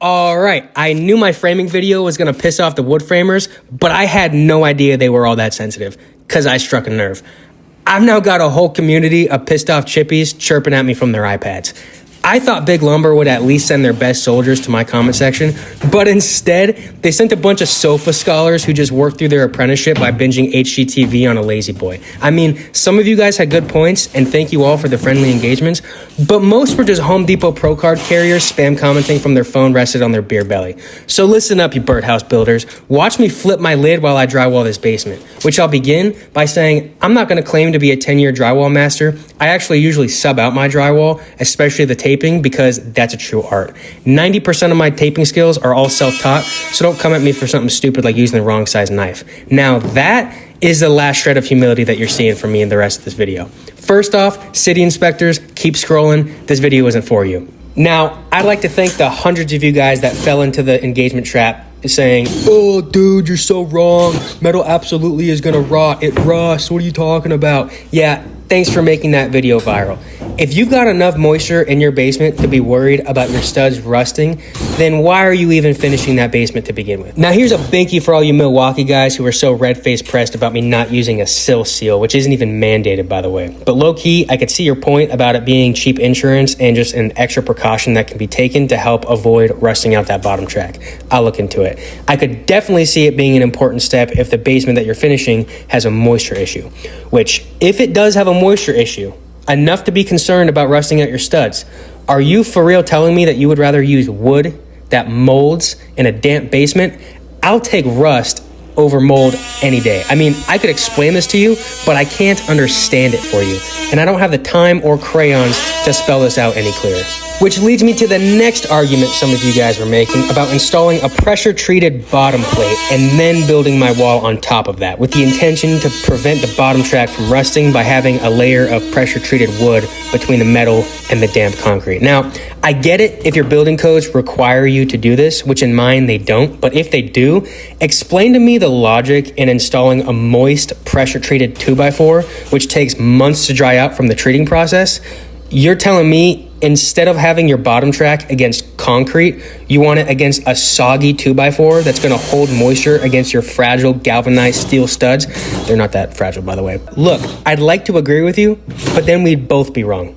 All right, I knew my framing video was gonna piss off the wood framers, but I had no idea they were all that sensitive, cause I struck a nerve. I've now got a whole community of pissed off chippies chirping at me from their iPads. I thought Big Lumber would at least send their best soldiers to my comment section, but instead, they sent a bunch of sofa scholars who just worked through their apprenticeship by binging HGTV on a lazy boy. I mean, some of you guys had good points, and thank you all for the friendly engagements, but most were just Home Depot Pro Card carriers spam commenting from their phone rested on their beer belly. So listen up, you birdhouse builders. Watch me flip my lid while I drywall this basement, which I'll begin by saying I'm not going to claim to be a 10-year drywall master. I actually usually sub out my drywall, especially the taping, because that's a true art. 90% of my taping skills are all self-taught, so don't come at me for something stupid like using the wrong size knife. Now that is the last shred of humility that you're seeing from me in the rest of this video. First off, city inspectors, keep scrolling. This video isn't for you. Now, I'd like to thank the hundreds of you guys that fell into the engagement trap saying, "Oh, dude, you're so wrong. Metal absolutely is gonna rot. It rusts. What are you talking about?" Yeah, thanks for making that video viral. If you've got enough moisture in your basement to be worried about your studs rusting, then why are you even finishing that basement to begin with? Now here's a binky for all you Milwaukee guys who are so red-faced pressed about me not using a sill seal, which isn't even mandated, by the way. But low-key, I could see your point about it being cheap insurance and just an extra precaution that can be taken to help avoid rusting out that bottom track. I'll look into it. I could definitely see it being an important step if the basement that you're finishing has a moisture issue, which, if it does have a moisture issue, enough to be concerned about rusting out your studs, are you for real telling me that you would rather use wood that molds in a damp basement? I'll take rust over mold any day. I mean, I could explain this to you, but I can't understand it for you. And I don't have the time or crayons to spell this out any clearer. Which leads me to the next argument some of you guys were making about installing a pressure-treated bottom plate and then building my wall on top of that with the intention to prevent the bottom track from rusting by having a layer of pressure-treated wood between the metal and the damp concrete. Now, I get it if your building codes require you to do this, which in mine they don't, but if they do, explain to me the logic in installing a moist pressure-treated 2x4, which takes months to dry out from the treating process. You're telling me instead of having your bottom track against concrete, you want it against a soggy 2x4 that's going to hold moisture against your fragile galvanized steel studs. They're not that fragile, by the way. Look, I'd like to agree with you, but then we'd both be wrong.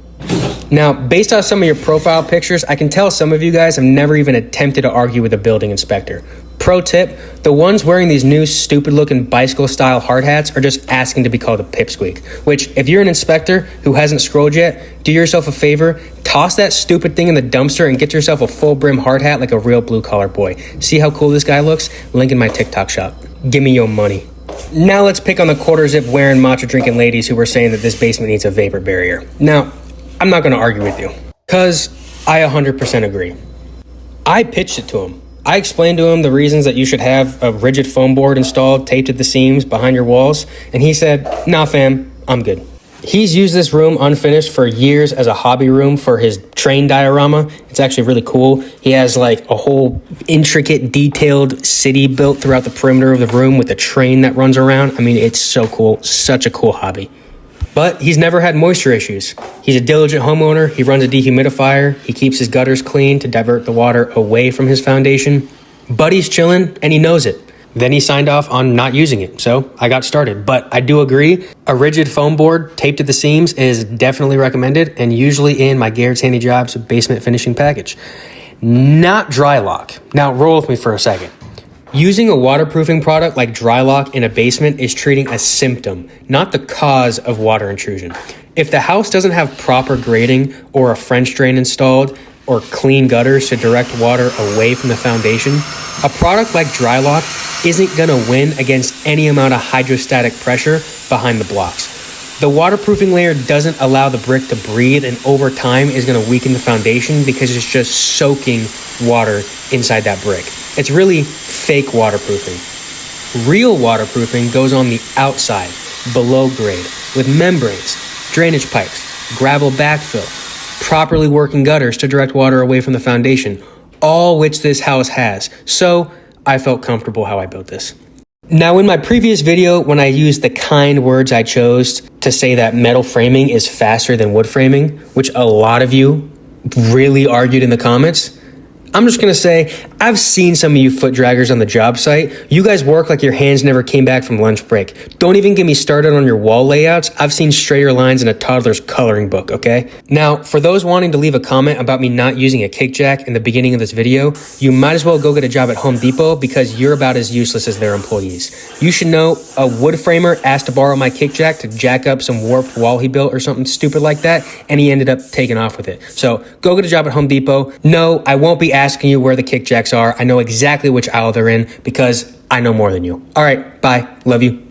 Now, based on some of your profile pictures, I can tell some of you guys have never even attempted to argue with a building inspector. Pro tip, the ones wearing these new stupid looking bicycle style hard hats are just asking to be called a pipsqueak, which if you're an inspector who hasn't scrolled yet, do yourself a favor, toss that stupid thing in the dumpster and get yourself a full brim hard hat like a real blue collar boy. See how cool this guy looks? Link in my TikTok shop. Give me your money. Now let's pick on the quarter zip wearing matcha drinking ladies who were saying that this basement needs a vapor barrier. Now, I'm not gonna argue with you, cause I 100% agree. I pitched it to him. I explained to him the reasons that you should have a rigid foam board installed, taped at the seams behind your walls, and he said, "Nah fam, I'm good." He's used this room unfinished for years as a hobby room for his train diorama. It's actually really cool. He has like a whole intricate, detailed city built throughout the perimeter of the room with a train that runs around. I mean, it's so cool. Such a cool hobby. But he's never had moisture issues. He's a diligent homeowner. He runs a dehumidifier. He keeps his gutters clean to divert the water away from his foundation. But he's chilling and he knows it. Then he signed off on not using it, so I got started. But I do agree, a rigid foam board taped to the seams is definitely recommended and usually in my Garrett's Handy Jobs basement finishing package. Not Drylok. Now roll with me for a second. Using a waterproofing product like Drylok in a basement is treating a symptom, not the cause of water intrusion. If the house doesn't have proper grading or a French drain installed or clean gutters to direct water away from the foundation, a product like Drylok isn't gonna win against any amount of hydrostatic pressure behind the blocks. The waterproofing layer doesn't allow the brick to breathe and over time is gonna weaken the foundation because it's just soaking water inside that brick. It's really fake waterproofing. Real waterproofing goes on the outside, below grade, with membranes, drainage pipes, gravel backfill, properly working gutters to direct water away from the foundation, all which this house has. So I felt comfortable how I built this. Now, in my previous video, when I used the kind words I chose to say that metal framing is faster than wood framing, which a lot of you really argued in the comments, I'm just gonna say, I've seen some of you foot draggers on the job site. You guys work like your hands never came back from lunch break. Don't even get me started on your wall layouts. I've seen straighter lines in a toddler's coloring book, okay? Now, for those wanting to leave a comment about me not using a kick jack in the beginning of this video, you might as well go get a job at Home Depot because you're about as useless as their employees. You should know a wood framer asked to borrow my kick jack to jack up some warped wall he built or something stupid like that, and he ended up taking off with it. So go get a job at Home Depot. No, I won't be asking you where the kick jacks are. I know exactly which aisle they're in because I know more than you. All right, bye. Love you.